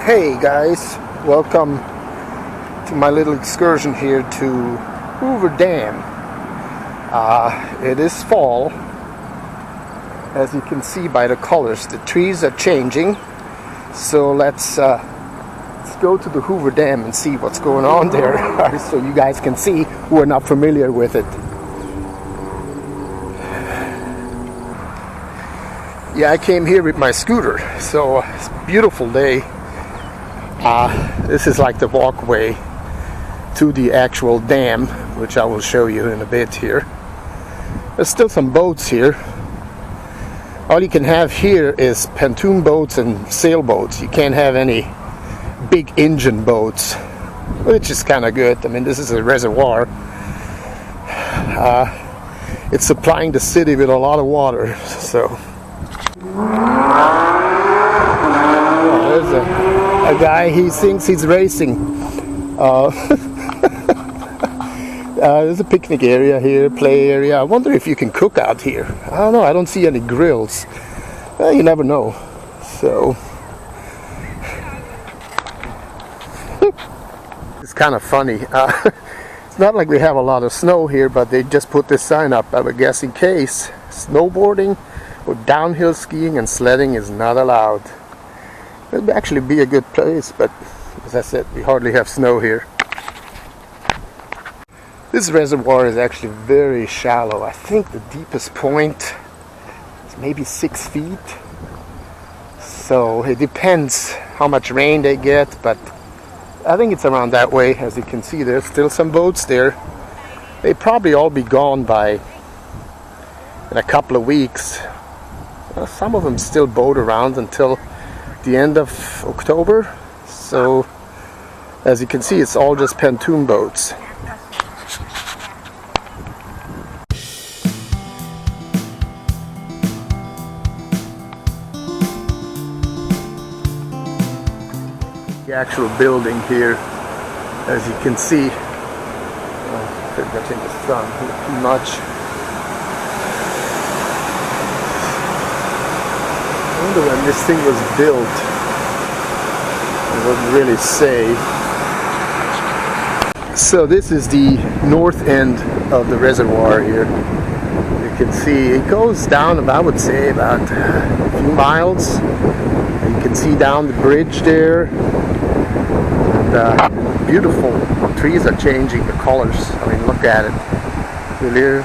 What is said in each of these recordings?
Hey guys, welcome to my little excursion here to Hoover Dam. It is fall, as you can see by the colors. The trees are changing, so let's go to the Hoover Dam and see what's going on there, so you guys can see who are not familiar with it. Yeah, I came here with my scooter, so it's a beautiful day. This is like the walkway to the actual dam, which I will show you in a bit here. There's still some boats here. All you can have here is pontoon boats and sailboats. You can't have any big engine boats, which is kind of good. I mean, this is a reservoir. It's supplying the city with a lot of water, so. Oh, there's a guy, he thinks he's racing. There's a picnic area here, play area. I wonder if you can cook out here. I don't know, I don't see any grills. You never know. So it's kind of funny. It's not like we have a lot of snow here, but they just put this sign up, I would guess, in case snowboarding or downhill skiing and sledding is not allowed. It would actually be a good place, but as I said, we hardly have snow here. This reservoir is actually very shallow. I think the deepest point is maybe 6 feet. So it depends how much rain they get, but I think it's around that way. As you can see, there's still some boats there. They probably all be gone in a couple of weeks. Some of them still boat around until the end of October. So as you can see, it's all just pontoon boats. The actual building here, as you can see, pretty much in the sun, not too much. I wonder when this thing was built. It wouldn't really say. So this is the north end of the reservoir here. You can see it goes down about, I would say, about a few miles. And you can see down the bridge there. And beautiful. The trees are changing the colors. I mean, look at it. Really.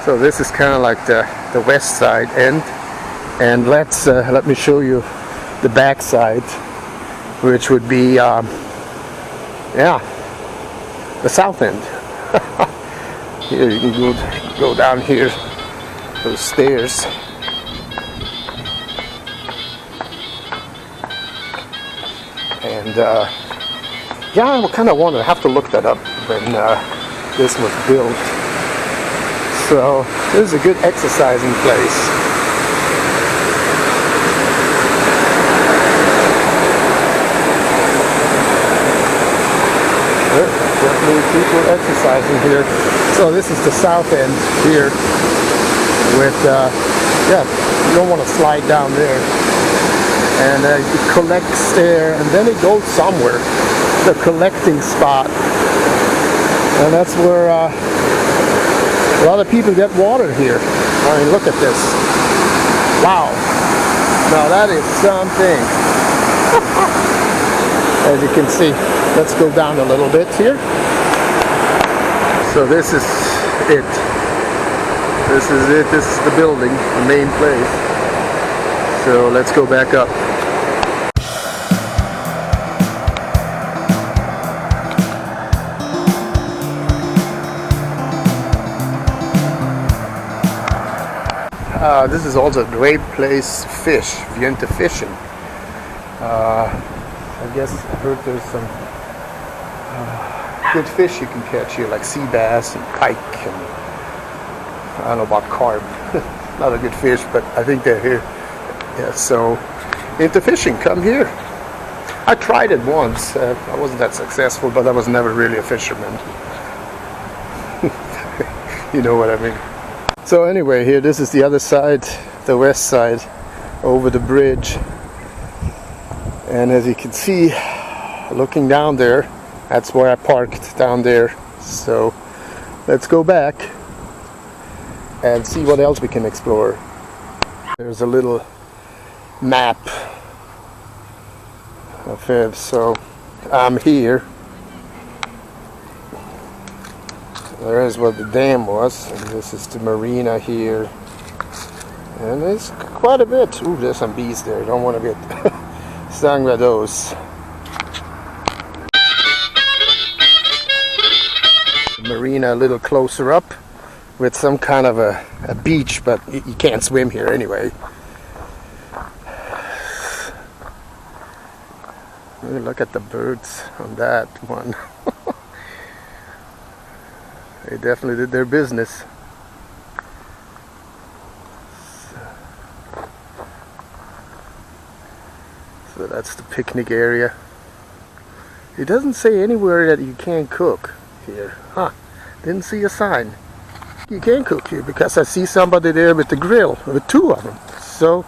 So this is kind of like the west side end. And let me show you the back side, which would be, the south end. Here you can go down here, those stairs. And yeah, I kind of want to have to look that up when this was built. So this is a good exercising place. Definitely people exercising here. So this is the south end here with, you don't want to slide down there. And it collects there, and then it goes somewhere. The collecting spot. And that's where a lot of people get water here. I mean, look at this. Wow. Now that is something. As you can see. Let's go down a little bit here. So this is it. This is it. This is the building, the main place. So let's go back up. This is also a great place to fish if you're into fishing. I guess I heard there's some good fish you can catch here, like sea bass and pike, and I don't know about carp. Not a good fish, but I think they're here. Yeah, so into fishing, come here. I tried it once. I wasn't that successful, but I was never really a fisherman. You know what I mean. So anyway, here, this is the other side, the west side, over the bridge. And as you can see, looking down there, that's where I parked down there. So let's go back and see what else we can explore. There's a little map of it. So I'm here. There is what the dam was, and this is the marina here. And there's quite a bit. Ooh, there's some bees there. Don't want to get stung by those. The marina a little closer up with some kind of a beach, but you can't swim here anyway. Look at the birds on that one. They definitely did their business. So that's the picnic area. It doesn't say anywhere that you can't cook here. Huh, didn't see a sign. You can cook here because I see somebody there with the grill, with two of them. So,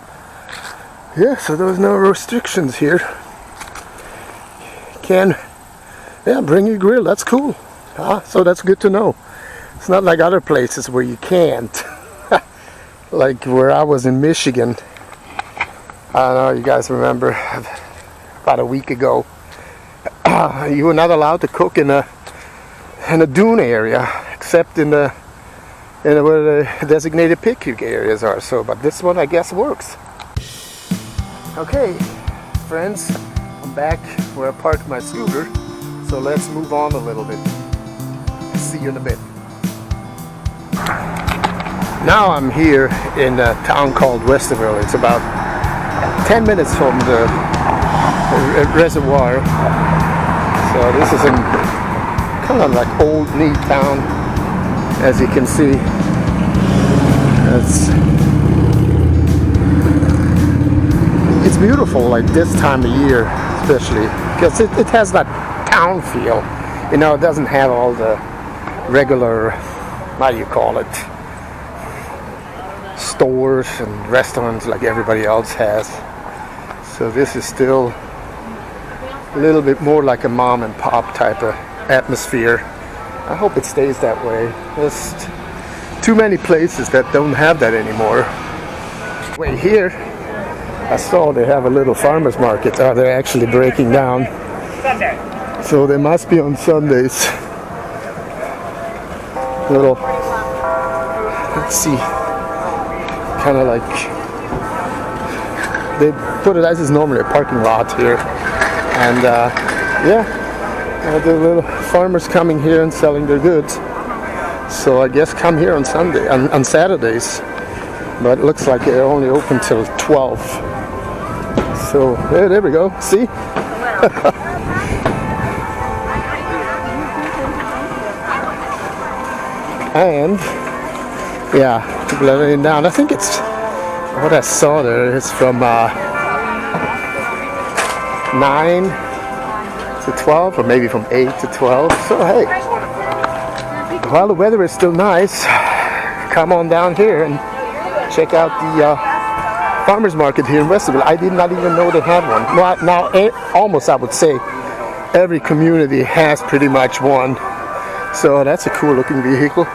yeah, so there's no restrictions here. Can, yeah, bring your grill, that's cool. So that's good to know. It's not like other places where you can't. Like where I was in Michigan. I don't know, you guys remember, about a week ago, you were not allowed to cook in a dune area, except in where the designated picnic areas are. So, but this one I guess works. Okay, friends, I'm back where I parked my scooter. So let's move on a little bit. See you in a bit. Now I'm here in a town called Westerville. It's about 10 minutes from the reservoir. So this is a kind of like old neat town, as you can see. It's beautiful like this time of year, especially because it has that town feel. You know, it doesn't have all the regular, what do you call it, stores and restaurants like everybody else has. So this is still a little bit more like a mom and pop type of atmosphere. I hope it stays that way. There's too many places that don't have that anymore. Wait, here I saw they have a little farmer's market. Oh, they're actually breaking down. So they must be on Sundays. Little, let's see, kind of like, they put it, this is normally a parking lot here. And yeah, the little farmers coming here and selling their goods. So I guess come here on Sunday, on Saturdays. But it looks like they're only open till 12. So yeah, there we go, see? And yeah, people are laying down. I think it's what I saw there is from 9 to 12, or maybe from 8 to 12. So hey, while the weather is still nice, come on down here and check out the farmers market here in Westerville. I did not even know they had one. Well, now almost I would say every community has pretty much one. So that's a cool looking vehicle.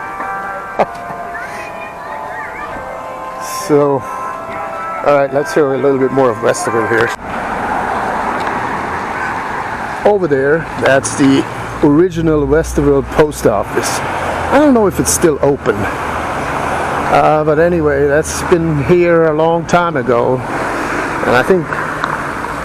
So, alright, let's hear a little bit more of Westerville here. Over there, that's the original Westerville post office. I don't know if it's still open. But anyway, that's been here a long time ago. And I think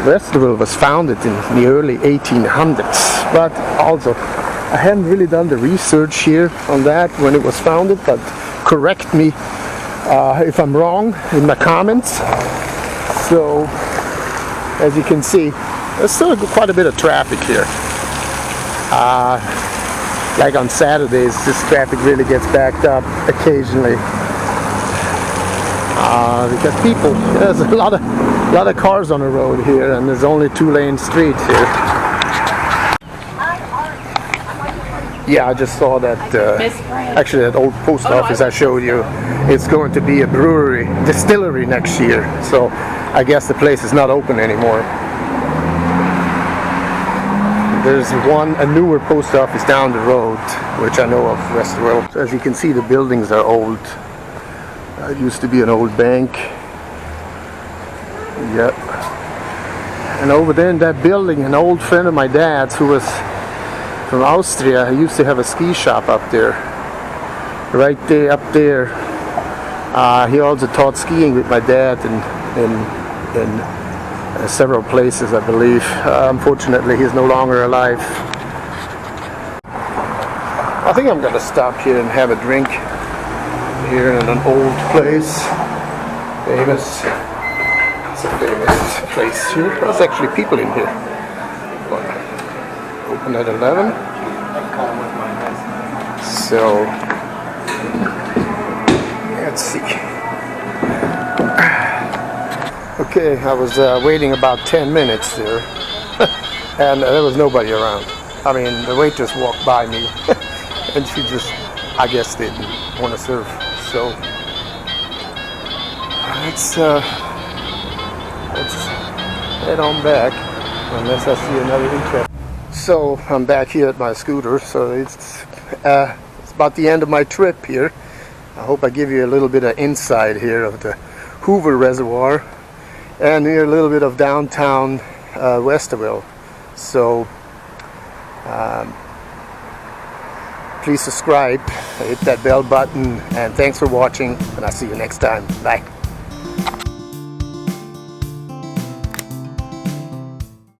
Westerville was founded in the early 1800s. But also, I haven't really done the research here on that when it was founded, but correct me if I'm wrong in my comments. So, as you can see, there's still quite a bit of traffic here. Like on Saturdays, this traffic really gets backed up occasionally. Because people, there's a lot of cars on the road here, and there's only 2-lane streets here. Yeah, I just saw that, actually that old post office I showed you, it's going to be a distillery next year, so I guess the place is not open anymore. there's a newer post office down the road, which I know of, Westerville. So as you can see, the buildings are old. It used to be an old bank. Yep. And over there in that building, an old friend of my dad's who was from Austria, he used to have a ski shop up there. Right there, up there. He also taught skiing with my dad in several places, I believe. Unfortunately, he's no longer alive. I think I'm going to stop here and have a drink here in an old place. Famous. It's a famous place here. There's actually people in here. Open at 11. So, let's see. Okay, I was waiting about 10 minutes there, and there was nobody around. I mean, the waitress walked by me, and she just, I guess, didn't want to serve. So, let's head on back, unless I see another interest. So, I'm back here at my scooter, so it's about the end of my trip here. I hope I give you a little bit of insight here of the Hoover Reservoir and here a little bit of downtown Westerville. So please subscribe, hit that bell button, and thanks for watching, and I'll see you next time. Bye.